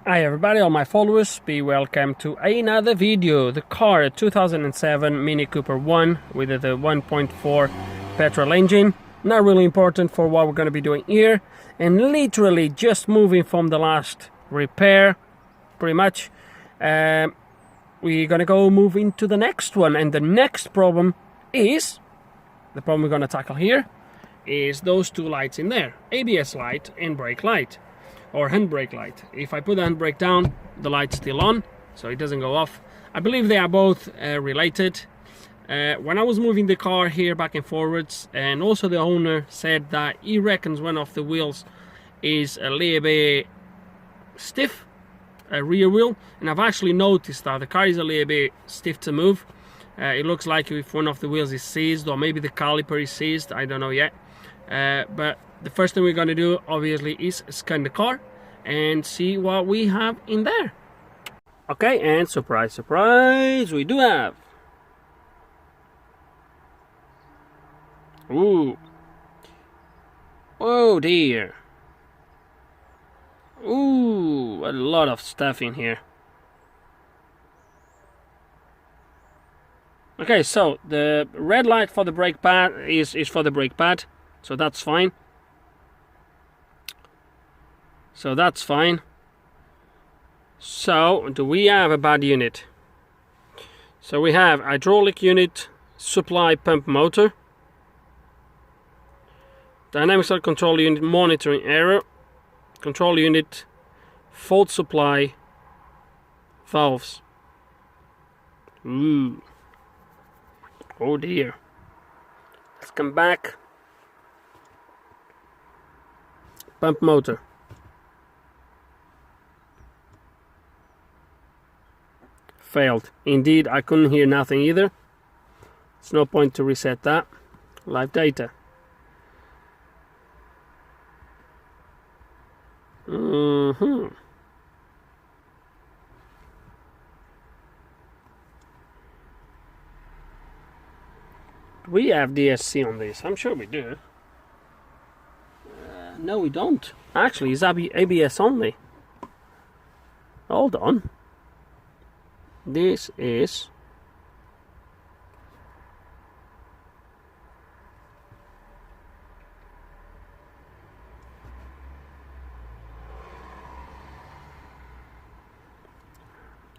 Hi everybody, all my followers, be welcome to another video. The car, a 2007 Mini Cooper 1 with the 1.4 petrol engine. Not really important for what we're going to be doing here. And literally just moving from the last repair, pretty much. We're going to go move into the next one. And the next problem is, the problem we're going to tackle here, is those two lights in there. ABS light and brake light. Or handbrake light. If I put the handbrake down, the light's still on, so it doesn't go off. I believe they are both related. When I was moving the car here back and forwards, and also the owner said that he reckons one of the wheels is a little bit stiff, a rear wheel, and I've actually noticed that the car is a little bit stiff to move. It looks like if one of the wheels is seized, or maybe the caliper is seized, I don't know yet. But the first thing we're going to do obviously is scan the car and see what we have in there. Okay, and surprise, surprise, we do have. Ooh. Oh dear. Ooh, a lot of stuff in here. Okay, so the red light for the brake pad is for the brake pad, so that's fine. So that's fine. So, do we have a bad unit? So we have hydraulic unit, supply pump motor, dynamic control unit monitoring error, control unit, fault supply, valves. Ooh. Oh dear. Let's come back. Pump motor. Failed. Indeed, I couldn't hear nothing either. It's no point to reset that. Live data. Do we have DSC on this? I'm sure we do. No, we don't. Actually, it's ABS only. Hold on. This is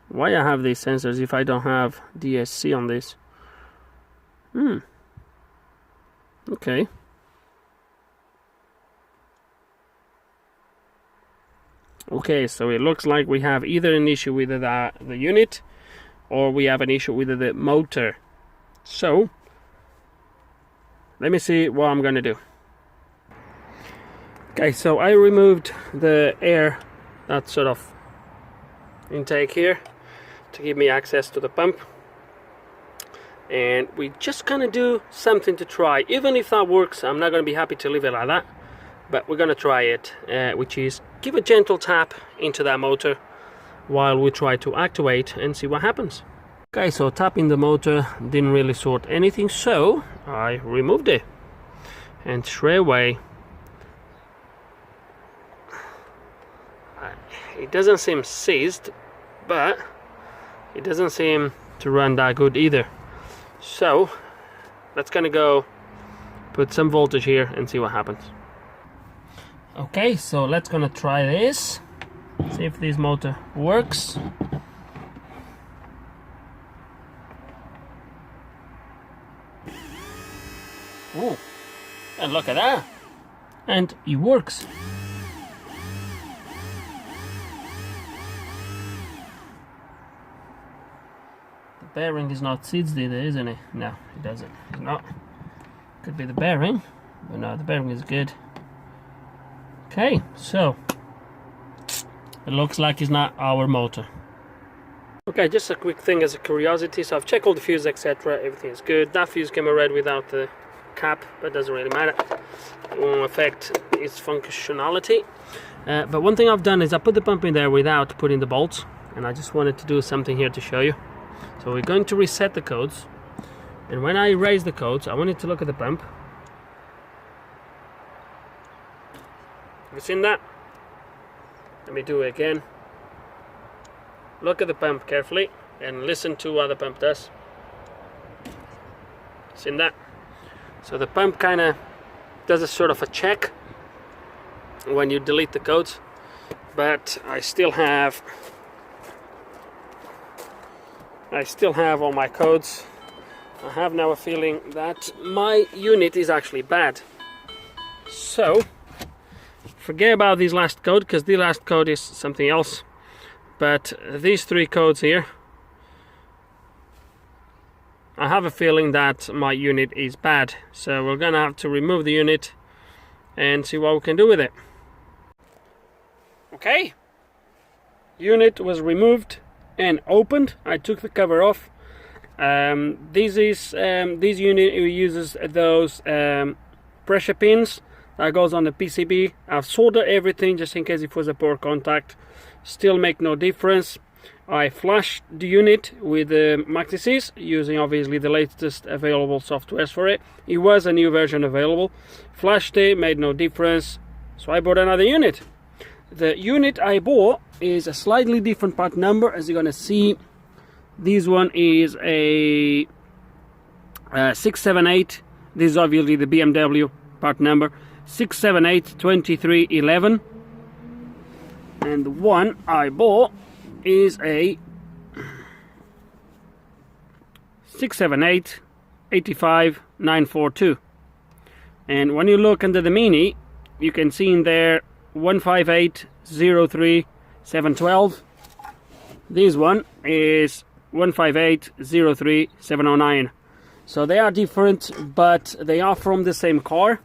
why I have these sensors if I don't have DSC on this. Okay. Okay, so it looks like we have either an issue with the unit, or we have an issue with the motor. So let me see what I'm gonna do. Okay, so I removed the air, that sort of intake here, to give me access to the pump, and we just gonna do something to try. Even if that works, I'm not gonna be happy to leave it like that, but we're gonna try it, which is give a gentle tap into that motor while we try to activate and see what happens. Okay, so tapping the motor didn't really sort anything, so I removed it, and straight away it doesn't seem seized, but it doesn't seem to run that good either. So let's gonna go put some voltage here and see what happens. Okay, so let's gonna try this, see if this motor works. Oh, and look at that, and it works. The bearing is not seized either, isn't it? No, it doesn't. It's not. Could be the bearing, but no, the bearing is good. Okay, so it looks like it's not our motor. Okay, just a quick thing as a curiosity. So I've checked all the fuses, etc. Everything is good. That fuse came red without the cap, but doesn't really matter. It won't affect its functionality. But one thing I've done is I put the pump in there without putting the bolts, and I just wanted to do something here to show you. So we're going to reset the codes, and when I raise the codes, I wanted to look at the pump. Have you seen that? Let me do it again. look at the pump carefully and listen to what the pump does. Seen that? So the pump kind of does a sort of a check when you delete the codes, but I still have all my codes. I have now a feeling that my unit is actually bad. So forget about this last code, because the last code is something else. But these 3 codes here, I have a feeling that my unit is bad. So we're gonna have to remove the unit and see what we can do with it. Okay, unit was removed and opened. I took the cover off. This unit uses those pressure pins that goes on the PCB. I've soldered everything just in case it was a poor contact. Still make no difference. I flashed the unit with the MaxiSys using obviously the latest available softwares for it. It was a new version available. Flashed it, made no difference, so I bought another unit. The unit I bought is a slightly different part number, as you're gonna see. This one is a 678. This is obviously the BMW part number 6782311, and the one I bought is a 678-85942. And when you look under the Mini, you can see in there 158-03-712. This one is 158-03-709. So they are different, but they are from the same car,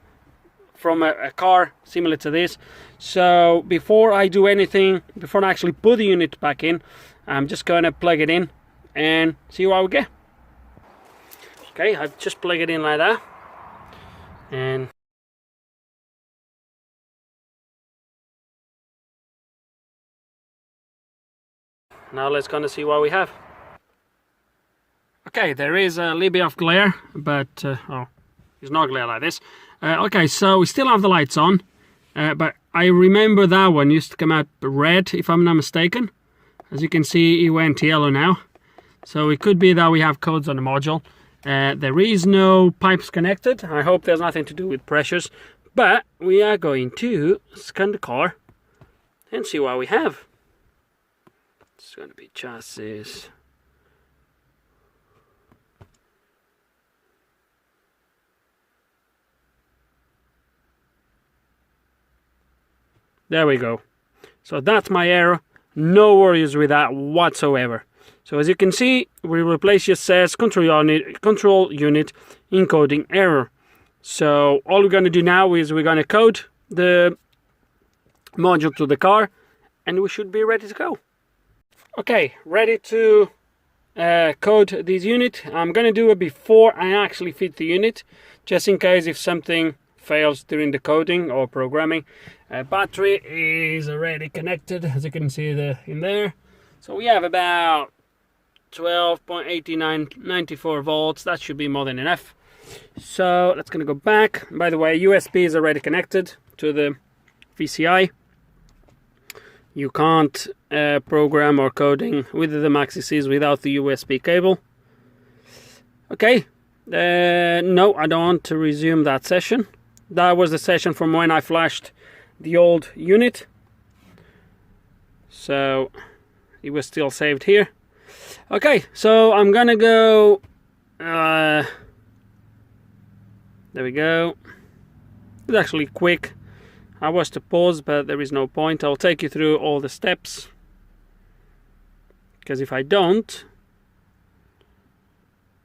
from a car similar to this. So before I do anything, before I actually put the unit back in, I'm just going to plug it in and see what we get. Okay, I've just plugged it in like that, and now let's gonna see what we have. Okay, there is a little bit of glare, but oh, it's not glare like this. Okay, so we still have the lights on, but I remember that one used to come out red, if I'm not mistaken. As you can see, it went yellow now. So it could be that we have codes on the module. There is no pipes connected. I hope there's nothing to do with pressures, but we are going to scan the car and see what we have. It's going to be chassis. There we go. So that's my error. No worries with that whatsoever. So as you can see, we replace just says control unit encoding error. So all we're going to do now is we're going to code the module to the car, and we should be ready to go. Okay, ready to code this unit. I'm going to do it before I actually fit the unit, just in case if something fails during the coding or programming. Battery is already connected, as you can see in there. So we have about 12.8994 volts. That should be more than enough. So that's gonna go back. By the way, USB is already connected to the VCI. You can't program or coding with the MaxiSys without the USB cable. Okay, no, I don't want to resume that session. That was the session from when I flashed the old unit, so it was still saved here. Okay, so I'm gonna go there we go. It's actually quick. I was to pause, but there is no point. I'll take you through all the steps, because if I don't,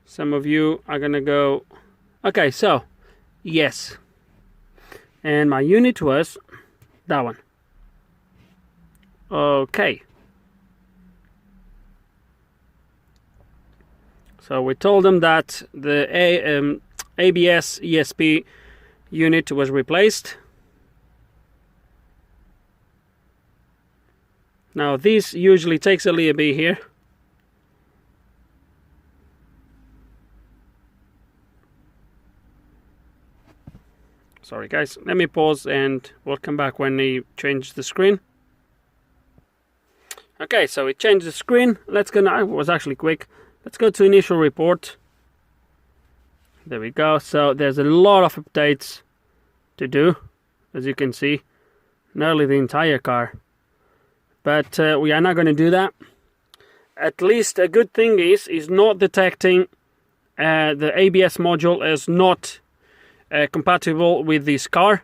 some of you are gonna go, okay, so yes, and my unit was that one. Okay, so we told them that the ABS ESP unit was replaced. Now this usually takes a little bit here. Sorry guys, let me pause and we'll come back when he changed the screen. Okay, so it changed the screen. Let's go now. It was actually quick. Let's go to initial report. There we go. So there's a lot of updates to do, as you can see, nearly the entire car. But we are not going to do that. At least a good thing is not detecting the ABS module is not compatible with this car.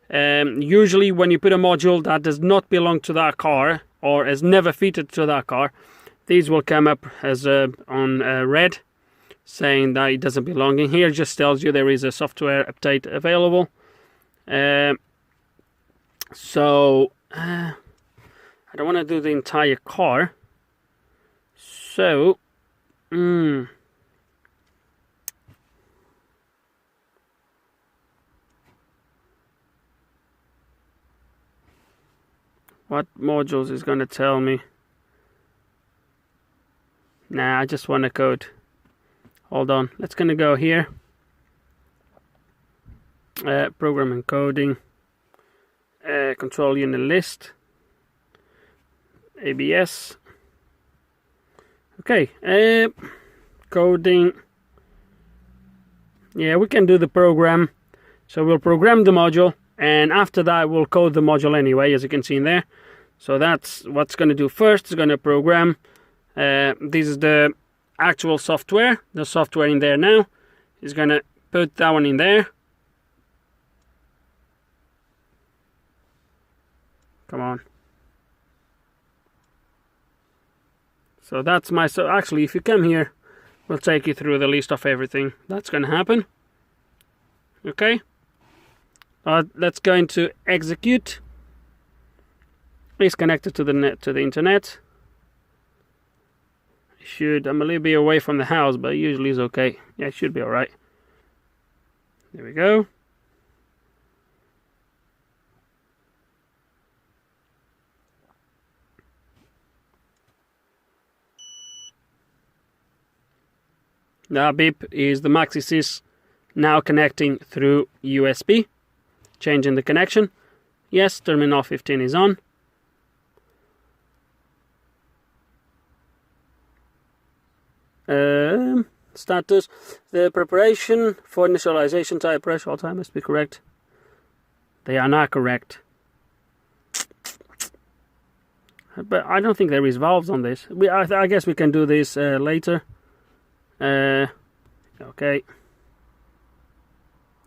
Usually when you put a module that does not belong to that car or is never fitted to that car, these will come up as on red, saying that it doesn't belong in here. It just tells you there is a software update available. So I don't want to do the entire car. So what modules is going to tell me? Nah, I just want a code. Hold on, let's gonna go here. Program encoding, control unit list, ABS. Okay, coding. Yeah, we can do the program. So we'll program the module, and after that we'll code the module anyway, as you can see in there. So that's what's going to do first. It's going to program. This is the actual software. The software in there now is going to put that one in there. Come on. So that's my... So actually, if you come here, we'll take you through the list of everything that's going to happen. Okay. Let's go into execute. It's connected to the net, to the internet. I'm a little bit away from the house, but usually it's okay. Yeah, it should be alright. There we go. That beep is the MaxiSys now connecting through USB. Changing the connection. Yes, terminal 15 is on. Status. The preparation for initialization type pressure all time must be correct. They are not correct. But I don't think there is valves on this. I guess we can do this later. Okay.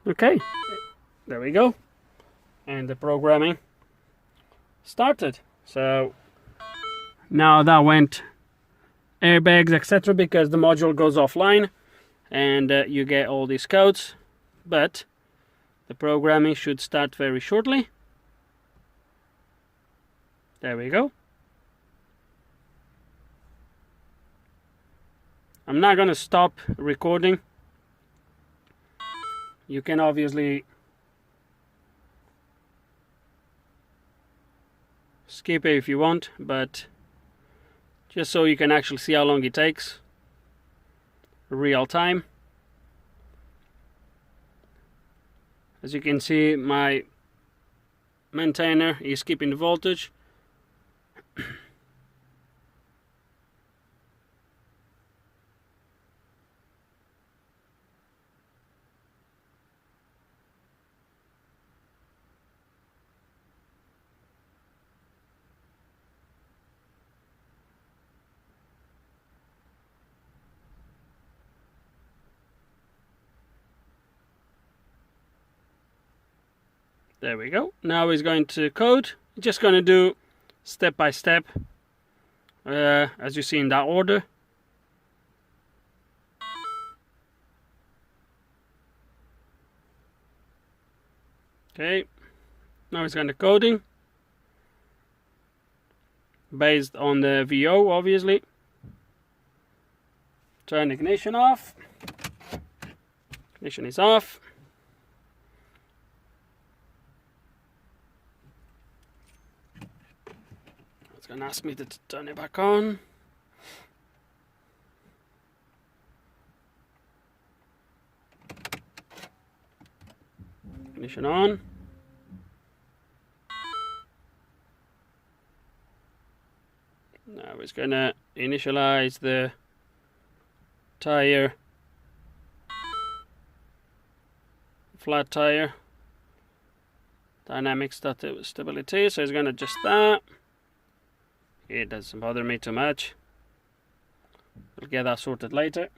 Okay. There we go. And the programming started. So now that went airbags, etc., because the module goes offline and you get all these codes. But the programming should start very shortly. There we go. I'm not going to stop recording. You can obviously skip it if you want, but just so you can actually see how long it takes. Real time. As you can see, my maintainer is keeping the voltage. There we go. Now he's going to code. Just going to do step by step, as you see in that order. Okay. Now he's going to coding based on the VO, obviously. Turn ignition off. Ignition is off. It's going to ask me to turn it back on. Ignition on. Now it's gonna initialize the tire, flat tire, dynamic stability, so it's gonna adjust that. It doesn't bother me too much. We'll get that sorted later.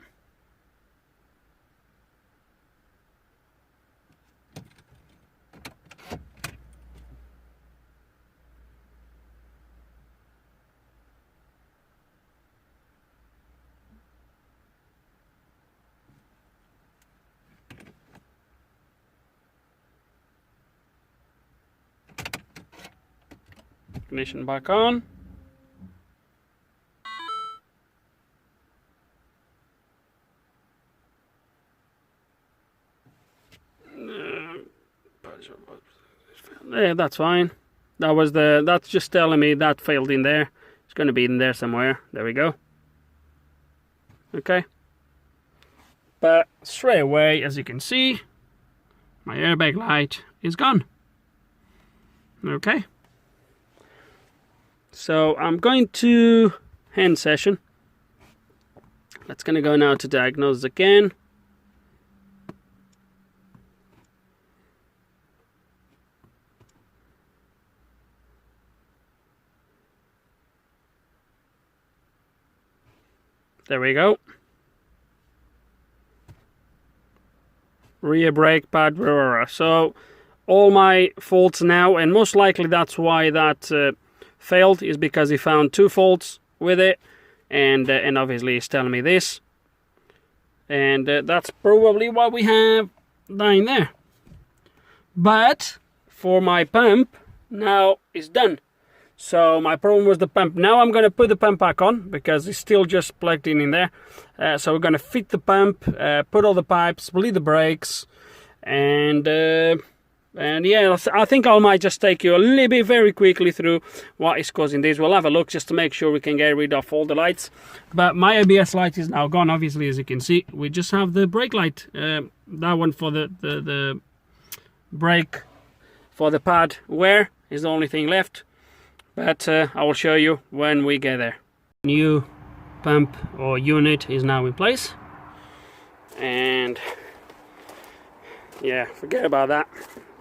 Ignition back on. Yeah, that's fine. That's just telling me that failed in there. It's going to be in there somewhere. There we go. Okay. But straight away, as you can see, my airbag light is gone. Okay. So I'm going to hand session. That's going to go now to diagnose again. There we go. Rear brake pad. So all my faults now, and most likely that's why that failed, is because he found two faults with it, and obviously he's telling me this, and that's probably what we have down there. But for my pump, now it's done. So my problem was the pump. Now I'm going to put the pump back on because it's still just plugged in there. So we're going to fit the pump, put all the pipes, bleed the brakes, and yeah, I think I might just take you a little bit very quickly through what is causing this. We'll have a look just to make sure we can get rid of all the lights. But my ABS light is now gone, obviously, as you can see. We just have the brake light, that one for the brake for the pad wear is the only thing left. But I will show you when we get there. New pump or unit is now in place, and yeah, forget about that.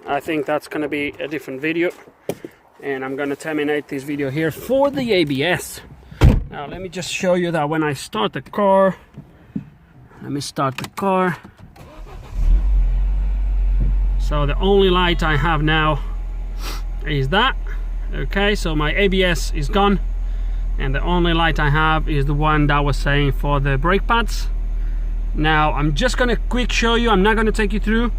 I think that's going to be a different video, and I'm going to terminate this video here for the ABS. Now let me just show you that when I start the car. Let me start the car. So the only light I have now is that. Okay, so my ABS is gone, and the only light I have is the one that was saying for the brake pads. Now I'm just gonna quick show you. I'm not gonna take you through.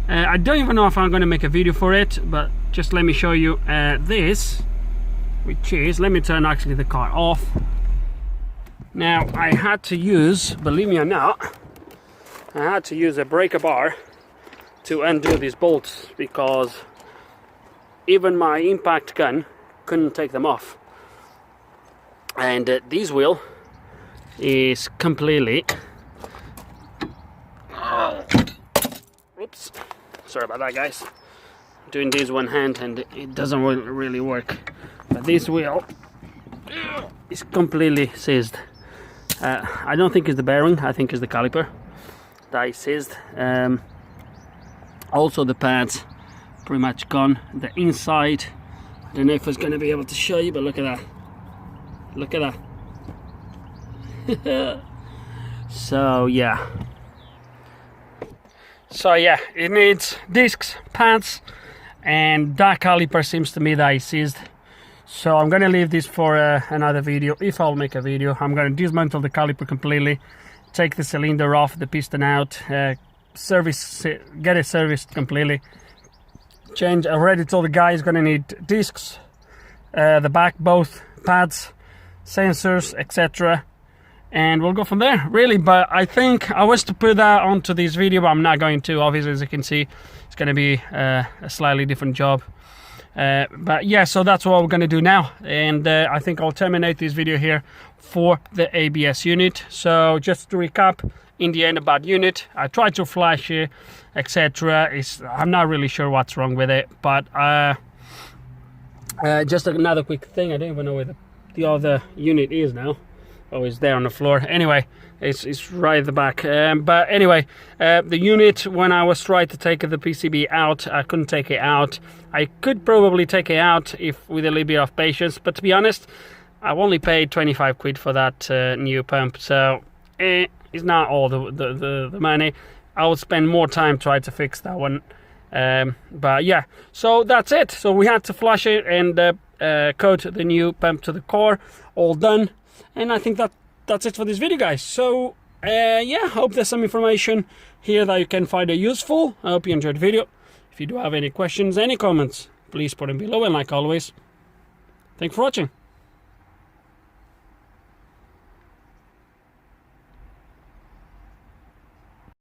I don't even know if I'm gonna make a video for it, but just let me show you this, which is, let me turn actually the car off. Now I had to use, believe me or not, I had to use a breaker bar to undo these bolts, because even my impact gun couldn't take them off. And this wheel is completely, oops, sorry about that guys, I'm doing this one hand and it doesn't really work. But this wheel is completely seized. I don't think it's the bearing, I think it's the caliper that is seized. Also the pads pretty much gone. The inside, I don't know if I was going to be able to show you, but look at that. Look at that. So yeah, it needs discs, pads, and that caliper seems to me that is seized. So I'm going to leave this for another video. If I'll make a video, I'm going to dismantle the caliper completely, take the cylinder off, the piston out, get it serviced completely. Change. I already told the guy he's going to need discs, the back, both pads, sensors, etc., and we'll go from there, really. But I think I was to put that onto this video, but I'm not going to. Obviously, as you can see, it's going to be a slightly different job. But yeah, so that's what we're going to do now, and I think I'll terminate this video here for the ABS unit. So just to recap, in the end about unit, I tried to flash it, etc. I'm not really sure what's wrong with it, but just another quick thing, I don't even know where the the other unit is now. Oh, it's there on the floor. Anyway, it's right at the back. But anyway, the unit, when I was trying to take the PCB out, I couldn't take it out. I could probably take it out if with a little bit of patience, but to be honest, I've only paid 25 quid for that new pump, so it's not all the money. I would spend more time trying to fix that one. But yeah, so that's it. So we had to flush it and coat the new pump to the core, all done. And I think that's it for this video, guys. So yeah, hope there's some information here that you can find it useful. I hope you enjoyed the video. If you do have any questions, any comments, please put them below, and like always, thanks for watching.